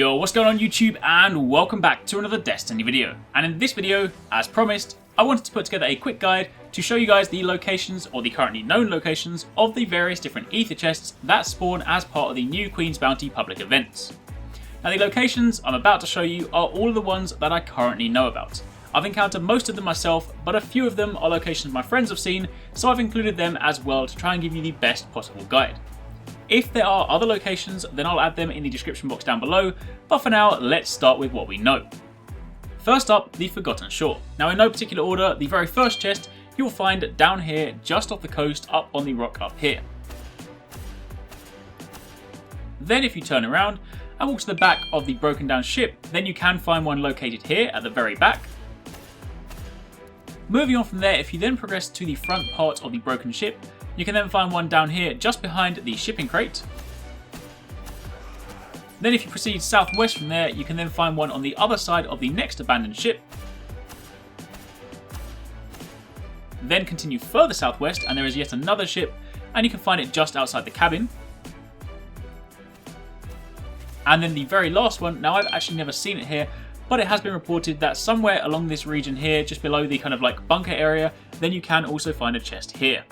Yo, what's going on YouTube, and welcome back to another Destiny video. And in this video, as promised, I wanted to put together a quick guide to show you guys the locations, or the currently known locations, of the various different ether chests that spawn as part of the new Queen's Bounty public events. Now the locations I'm about to show you are all of the ones that I currently know about. I've encountered most of them myself, but a few of them are locations my friends have seen, so I've included them as well to try and give you the best possible guide. If there are other locations, then I'll add them in the description box down below, but for now, let's start with what we know. First up, the Forgotten Shore. Now in no particular order, the very first chest you'll find down here, just off the coast, up on the rock up here. Then if you turn around and walk to the back of the broken down ship, then you can find one located here at the very back. Moving on from there, if you then progress to the front part of the broken ship, you can then find one down here just behind the shipping crate. Then if you proceed southwest from there, you can then find one on the other side of the next abandoned ship. Then continue further southwest and there is yet another ship, and you can find it just outside the cabin. And then the very last one, now I've actually never seen it here, but it has been reported that somewhere along this region here, just below the kind of like bunker area, then you can also find a chest here.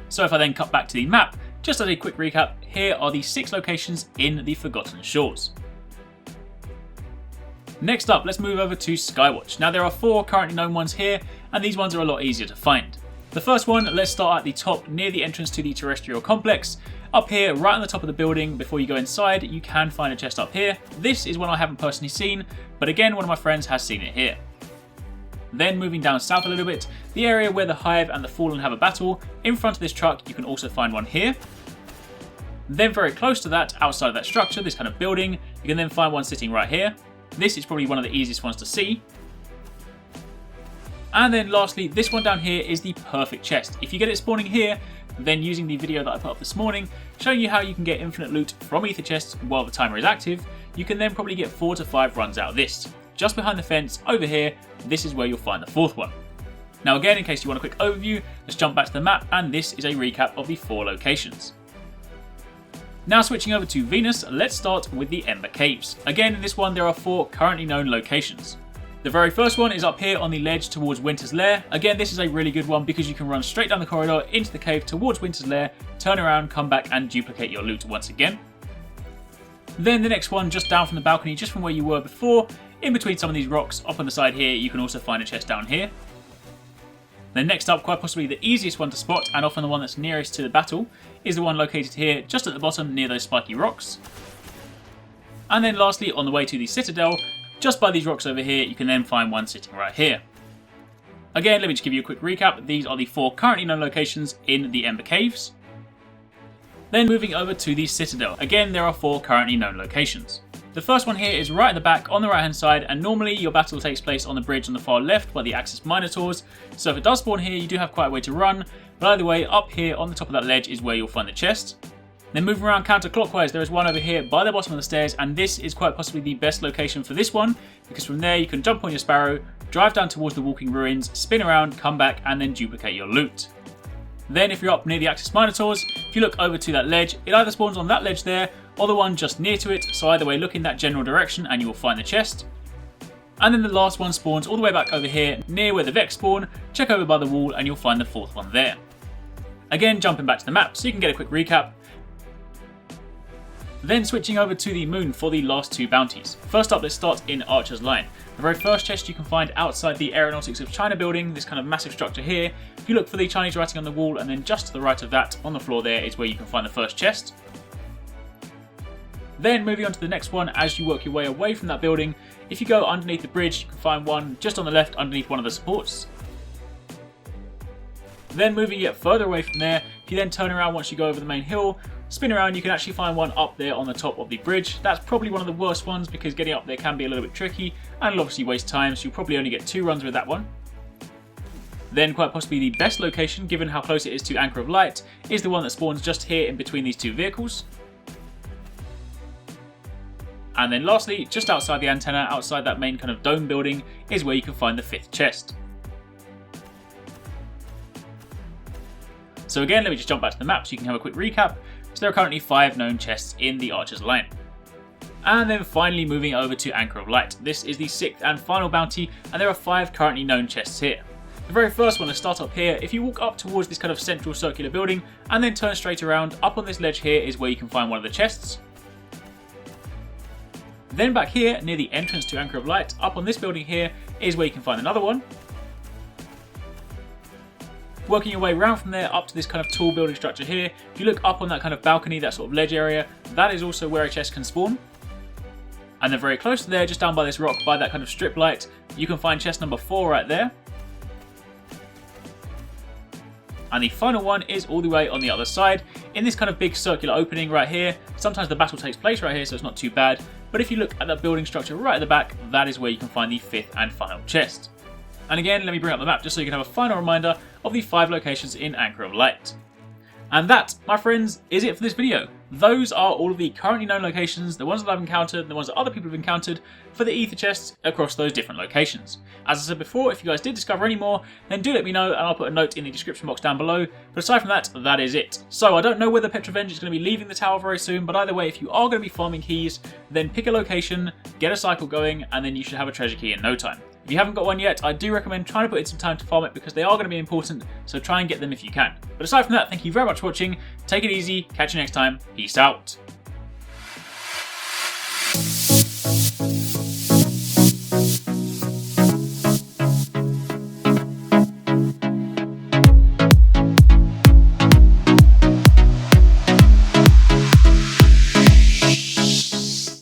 So if I then cut back to the map, just as a quick recap, here are the 6 locations in the Forgotten Shores. Next up, let's move over to Skywatch. Now there are 4 currently known ones here, and these ones are a lot easier to find. The first one, let's start at the top near the entrance to the terrestrial complex. Up here, right on the top of the building, before you go inside, you can find a chest up here. This is one I haven't personally seen, but again, one of my friends has seen it here. Then moving down south a little bit, the area where the Hive and the Fallen have a battle, in front of this truck you can also find one here. Then very close to that, outside of that structure, this kind of building, you can then find one sitting right here. This is probably one of the easiest ones to see. And then lastly, this one down here is the perfect chest. If you get it spawning here, then using the video that I put up this morning, showing you how you can get infinite loot from ether chests while the timer is active, you can then probably get 4 to 5 runs out of this. Just behind the fence, over here, this is where you'll find the 4th one. Now again, in case you want a quick overview, let's jump back to the map, and this is a recap of the 4 locations. Now switching over to Venus, let's start with the Ember Caves. Again, in this one there are 4 currently known locations. The very first one is up here on the ledge towards Winter's Lair. Again, this is a really good one because you can run straight down the corridor into the cave towards Winter's Lair, turn around, come back and duplicate your loot once again. Then the next one just down from the balcony, just from where you were before, in between some of these rocks, up on the side here, you can also find a chest down here. Then next up, quite possibly the easiest one to spot, and often the one that's nearest to the battle, is the one located here, just at the bottom near those spiky rocks. And then lastly, on the way to the Citadel, just by these rocks over here, you can then find one sitting right here. Again, let me just give you a quick recap. These are the 4 currently known locations in the Ember Caves. Then moving over to the Citadel. Again, there are 4 currently known locations. The first one here is right at the back on the right hand side, and normally your battle takes place on the bridge on the far left by the Arekkz Minotaurs, so if it does spawn here you do have quite a way to run, but either way, up here on the top of that ledge is where you'll find the chest. Then moving around counterclockwise, there is one over here by the bottom of the stairs, and this is quite possibly the best location for this one, because from there you can jump on your Sparrow, drive down towards the walking ruins, spin around, come back and then duplicate your loot. Then if you're up near the Arekkz Minotaurs, if you look over to that ledge, it either spawns on that ledge there, or the one just near to it, so either way look in that general direction and you will find the chest. And then the last one spawns all the way back over here, near where the Vex spawn, check over by the wall and you'll find the 4th one there. Again, jumping back to the map so you can get a quick recap. Then switching over to the moon for the last 2 bounties. First up, let's start in Archer's Line. The very first chest you can find outside the Aeronautics of China building, this kind of massive structure here. If you look for the Chinese writing on the wall, and then just to the right of that, on the floor there, is where you can find the first chest. Then moving on to the next one, as you work your way away from that building, if you go underneath the bridge, you can find one just on the left underneath one of the supports. Then moving yet further away from there, if you then turn around once you go over the main hill, spin around, you can actually find one up there on the top of the bridge. That's probably one of the worst ones because getting up there can be a little bit tricky and it'll obviously waste time, so you'll probably only get 2 runs with that one. Then quite possibly the best location, given how close it is to Anchor of Light, is the one that spawns just here in between these 2 vehicles. And then lastly, just outside the antenna, outside that main kind of dome building, is where you can find the 5th chest. So again, let me just jump back to the map so you can have a quick recap. So there are currently 5 known chests in the Archer's Line. And then finally moving over to Anchor of Light. This is the 6th and final bounty, and there are 5 currently known chests here. The very first one to start up here, if you walk up towards this kind of central circular building and then turn straight around, up on this ledge here is where you can find one of the chests. Then back here, near the entrance to Anchor of Light, up on this building here is where you can find another one. Working your way around from there up to this kind of tall building structure here, if you look up on that kind of balcony, that sort of ledge area, that is also where a chest can spawn. And then very close to there, just down by this rock, by that kind of strip light, you can find chest number 4 right there. And the final one is all the way on the other side, in this kind of big circular opening right here. Sometimes the battle takes place right here, so it's not too bad. But if you look at that building structure right at the back, that is where you can find the 5th and final chest. And again, let me bring up the map just so you can have a final reminder of the 5 locations in Anchor of Light. And that, my friends, is it for this video. Those are all of the currently known locations, the ones that I've encountered, the ones that other people have encountered, for the ether chests across those different locations. As I said before, if you guys did discover any more, then do let me know and I'll put a note in the description box down below. But aside from that, that is it. So I don't know whether Petrovenge is going to be leaving the tower very soon, but either way, if you are going to be farming keys, then pick a location, get a cycle going, and then you should have a treasure key in no time. If you haven't got one yet, I do recommend trying to put in some time to farm it because they are going to be important, so try and get them if you can. But aside from that, thank you very much for watching, take it easy, catch you next time, peace out.